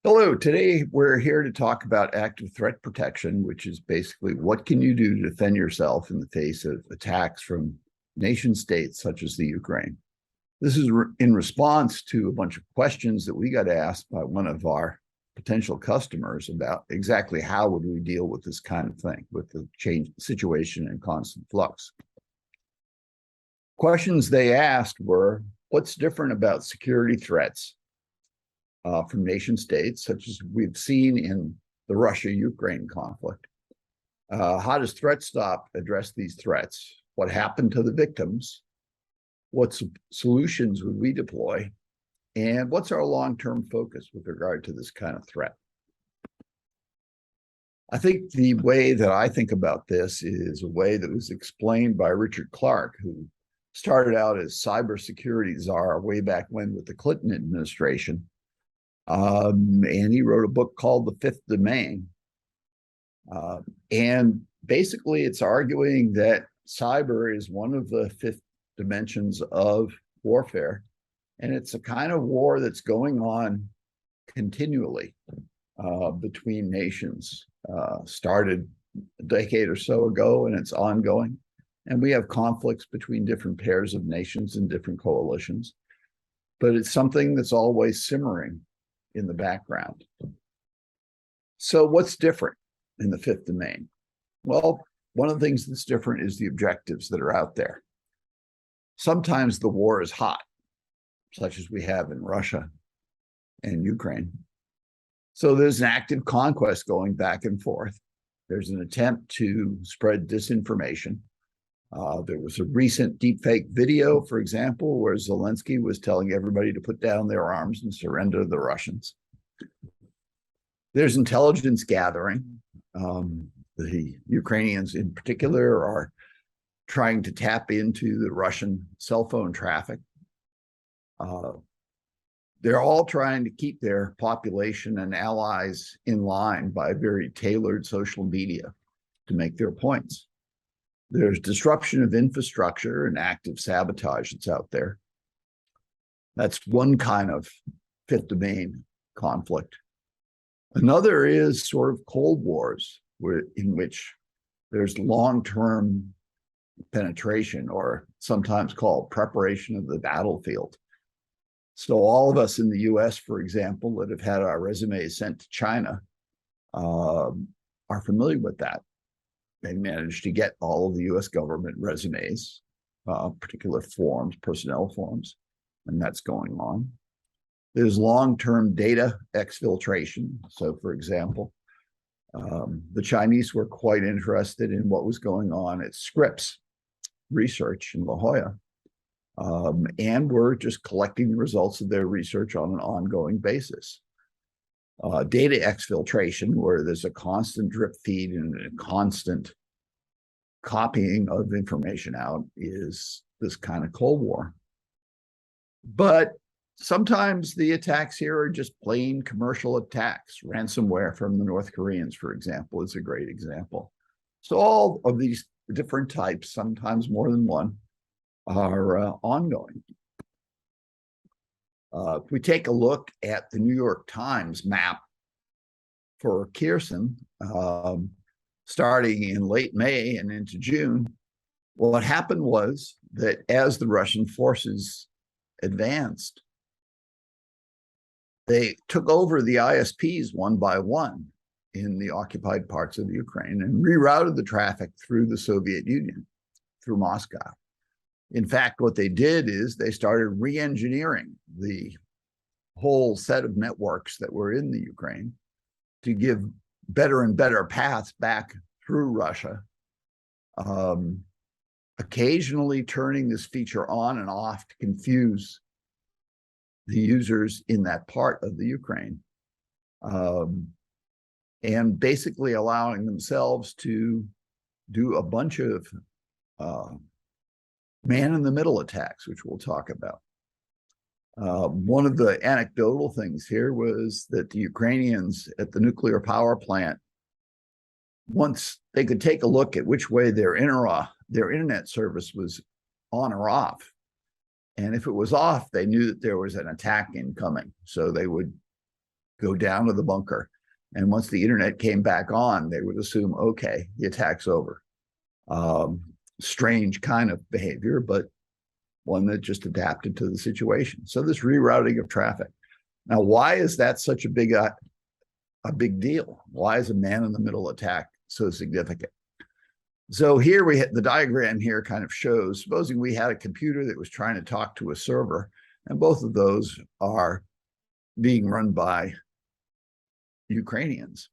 Hello, today we're here to talk about active threat protection, which is basically what can you do to defend yourself in the face of attacks from nation states such as the Ukraine. This is in response to a bunch of questions that we got asked by one of our potential customers about exactly how would we deal with this kind of thing, with the change situation and constant flux. Questions they asked were, what's different about security threats from nation states, such as we've seen in the Russia-Ukraine conflict? How does ThreatSTOP address these threats? What happened to the victims? What solutions would we deploy? And what's our long-term focus with regard to this kind of threat? I think the way that I think about this is a way that was explained by Richard Clarke, who started out as cybersecurity czar way back when with the Clinton administration. And he wrote a book called The Fifth Domain. And basically, it's arguing that cyber is one of the fifth dimensions of warfare. And it's a kind of war that's going on continually between nations. Started a decade or so ago, and it's ongoing. And we have conflicts between different pairs of nations and different coalitions. But it's something that's always simmering in the background. So what's different in the fifth domain? Well, one of the things that's different is the objectives that are out there. Sometimes the war is hot, such as we have in Russia and Ukraine. So there's an active conquest going back and forth. There's an attempt to spread disinformation. There was a recent deepfake video, for example, where Zelensky was telling everybody to put down their arms and surrender to the Russians. There's intelligence gathering. The Ukrainians in particular are trying to tap into the Russian cell phone traffic. They're all trying to keep their population and allies in line by very tailored social media to make their points. There's disruption of infrastructure and active sabotage that's out there. That's one kind of fifth domain conflict. Another is sort of Cold Wars, in which there's long-term penetration, or sometimes called preparation of the battlefield. So all of us in the US, for example, that have had our resumes sent to China are familiar with that. They managed to get all of the US government resumes, particular forms, personnel forms, and that's going on. There's long-term data exfiltration. So, for example, the Chinese were quite interested in what was going on at Scripps Research in La Jolla, and were just collecting the results of their research on an ongoing basis. Data exfiltration, where there's a constant drip feed and a constant copying of information out, is this kind of Cold War. But sometimes the attacks here are just plain commercial attacks. Ransomware from the North Koreans, for example, is a great example. So all of these different types, sometimes more than one, are ongoing. If we take a look at the New York Times map for Kherson, starting in late May and into June, what happened was that as the Russian forces advanced, they took over the ISPs one by one in the occupied parts of the Ukraine and rerouted the traffic through the Soviet Union, through Moscow. In fact, what they did is they started re-engineering the whole set of networks that were in the Ukraine to give better and better paths back through Russia, occasionally turning this feature on and off to confuse the users in that part of the Ukraine, and basically allowing themselves to do a bunch of man-in-the-middle attacks, which we'll talk about. One of the anecdotal things here was that the Ukrainians at the nuclear power plant, once they could take a look at which way their internet service was on or off, and if it was off, they knew that there was an attack incoming. So they would go down to the bunker. And once the internet came back on, they would assume, okay, the attack's over. Strange kind of behavior, but one that just adapted to the situation. So this rerouting of traffic. Now, why is that such a big deal? Why is a man-in-the-middle attack so significant? So here the diagram here kind of shows, supposing we had a computer that was trying to talk to a server, and both of those are being run by Ukrainians.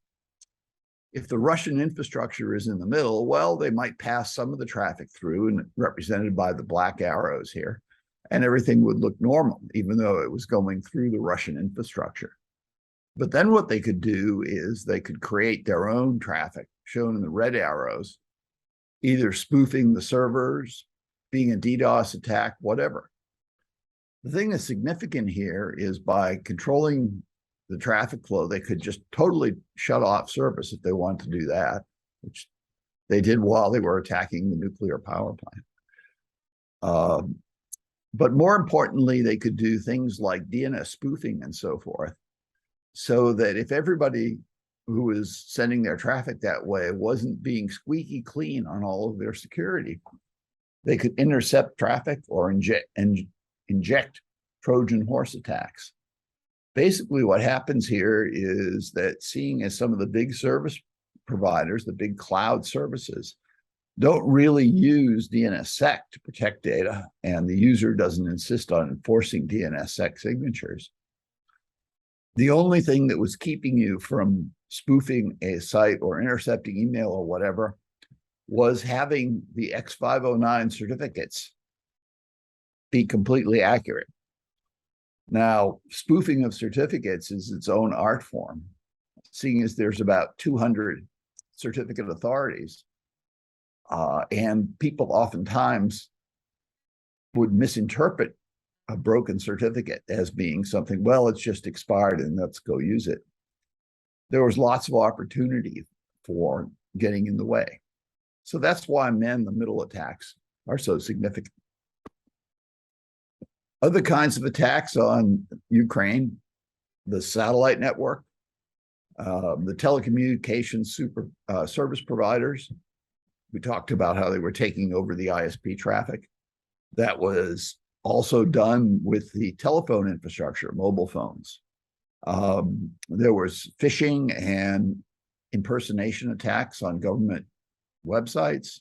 If the Russian infrastructure is in the middle, well, they might pass some of the traffic through, and represented by the black arrows here, and everything would look normal, even though it was going through the Russian infrastructure. But then what they could do is they could create their own traffic, shown in the red arrows, either spoofing the servers, being a DDoS attack, whatever. The thing that's significant here is by controlling the traffic flow, they could just totally shut off service if they wanted to do that, which they did while they were attacking the nuclear power plant. But more importantly, they could do things like DNS spoofing and so forth, so that if everybody who was sending their traffic that way wasn't being squeaky clean on all of their security, they could intercept traffic or inject Trojan horse attacks. Basically, what happens here is that, seeing as some of the big service providers, the big cloud services, don't really use DNSSEC to protect data, and the user doesn't insist on enforcing DNSSEC signatures, the only thing that was keeping you from spoofing a site or intercepting email or whatever was having the X509 certificates be completely accurate. Now, spoofing of certificates is its own art form, seeing as there's about 200 certificate authorities, and people oftentimes would misinterpret a broken certificate as being something, well, it's just expired and let's go use it. There was lots of opportunity for getting in the way. So that's why man-in-the-middle attacks are so significant. Other kinds of attacks on Ukraine, the satellite network, the telecommunications service providers. We talked about how they were taking over the ISP traffic. That was also done with the telephone infrastructure, mobile phones. There was phishing and impersonation attacks on government websites.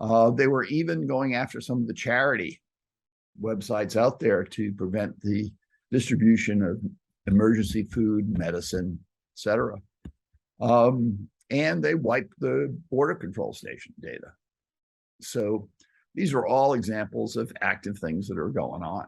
They were even going after some of the charity websites out there to prevent the distribution of emergency food, medicine, etc. And they wiped the border control station data. So these are all examples of active things that are going on.